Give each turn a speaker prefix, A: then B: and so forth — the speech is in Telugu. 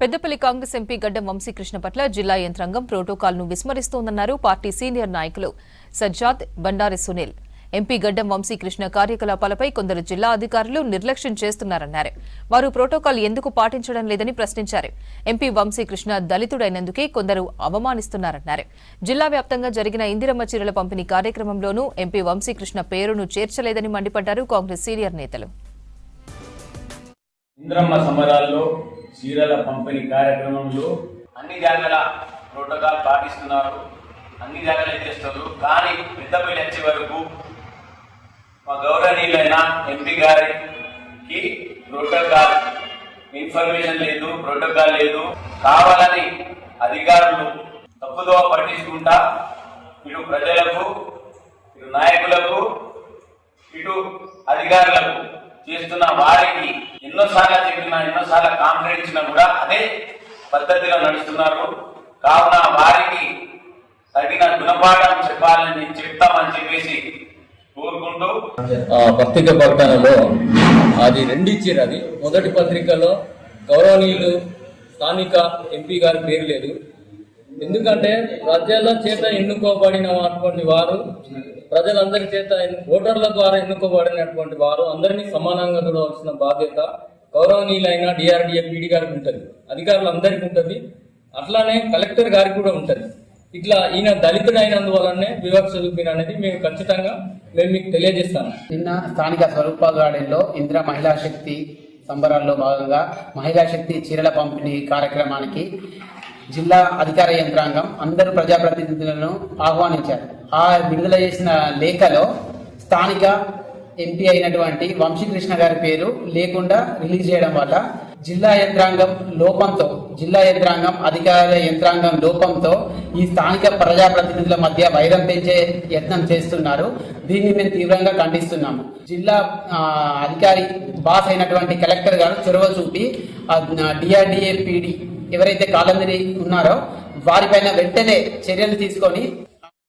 A: పెద్దపల్లి కాంగ్రెస్ ఎంపీ గడ్డం వంశీకృష్ణ పట్ల జిల్లా యంత్రాంగం ప్రోటోకాల్ను విస్మరిస్తోందన్నారు పార్టీ సీనియర్ నాయకులు సజ్జాద్, బండారి సునీల్. ఎంపీ గడ్డం వంశీకృష్ణ కార్యకలాపాలపై కొందరు జిల్లా అధికారులు నిర్లక్ష్యం చేస్తున్నారన్నారు. వారు ప్రోటోకాల్ ఎందుకు పాటించడం లేదని ప్రశ్నించారు. ఎంపీ వంశీకృష్ణ దళితుడైనందుకే కొందరు అవమానిస్తున్నారన్నారు. జిల్లా వ్యాప్తంగా జరిగిన ఇందిరమ్మ చీరల పంపిణీ కార్యక్రమంలోనూ ఎంపీ వంశీకృష్ణ పేరును చేర్చలేదని మండిపడ్డారు కాంగ్రెస్ సీనియర్ నేతలు.
B: ఇందిరమ్మ సమరాల్లో చీరల పంపిణీ కార్యక్రమంలో అన్ని జాగాల ప్రోటోకాల్ పాటిస్తున్నారు, అన్ని జాగాలు చేస్తారు. కానీ పెద్దపల్లి వచ్చే వరకు మా గౌరవనీయులైన ఎంపీ గారికి ప్రోటోకాల్ ఇన్ఫర్మేషన్ లేదు, ప్రోటోకాల్ లేదు. కావాలని అధికారులు తప్పుదోవ పట్టించుకుంటా ఇటు ప్రజలకు, ఇటు నాయకులకు, ఇటు అధికారులకు చేస్తున్న వారికి ఎన్నోసార్లు చెప్పినా, ఎన్నోసార్లు కాంప్లైంట్ ఇచ్చినా కూడా అదే పద్ధతిలో నడుస్తున్నారు. కావున వారికి తగిన గుణపాఠం చెప్పాలని చెప్తామని చెప్పేసి కోరుకుంటూ
C: పత్రిక ప్రకటనలో అది రెండు ఇచ్చారు. అది మొదటి పత్రికలో గౌరవనీయులు స్థానిక ఎంపీ గారి పేరు లేదు. ఎందుకంటే ప్రజల చేత ఎన్నుకోబడినటువంటి వారు, ప్రజలందరి చేత ఓటర్ల ద్వారా ఎన్నుకోబడినటువంటి వారు అందరినీ సమానంగా చూడవలసిన బాధ్యత గౌరవనీయులైన డిఆర్డిఏ పీడీ గారికి ఉంటుంది, అధికారులందరికీ ఉంటుంది, అట్లానే కలెక్టర్ గారికి కూడా ఉంటుంది. ఇట్లా ఈయన దళితుడైనందువల్లనే వివక్ష చూపిన అనేది మేము ఖచ్చితంగా మీకు తెలియజేస్తాను.
D: నిన్న స్థానిక స్వరూప గార్డెన్లో ఇందిరా మహిళా శక్తి సంబరాల్లో భాగంగా మహిళా శక్తి చీరల పంపిణీ కార్యక్రమానికి జిల్లా అధికార యంత్రాంగం అందరూ ప్రజాప్రతినిధులను ఆహ్వానించారు. ఆ విడుదల చేసిన లేఖలో స్థానిక ఎంపీ అయినటువంటి వంశీకృష్ణ గారి పేరు లేకుండా రిలీజ్ చేయడం వల్ల జిల్లా యంత్రాంగం లోపంతో, జిల్లా యంత్రాంగం అధికార యంత్రాంగం లోపంతో ఈ స్థానిక ప్రజాప్రతినిధుల మధ్య వైరం పెంచే యత్నం చేస్తున్నారు. దీన్ని మేము తీవ్రంగా ఖండిస్తున్నాము. జిల్లా అధికారి బాస్ అయినటువంటి కలెక్టర్ గారు చొరవ చూపి డిఆర్డిఏ పీడీ ఎవరైతే కాలందరి ఉన్నారో వారిపైన వెంటనే చర్యలు తీసుకొని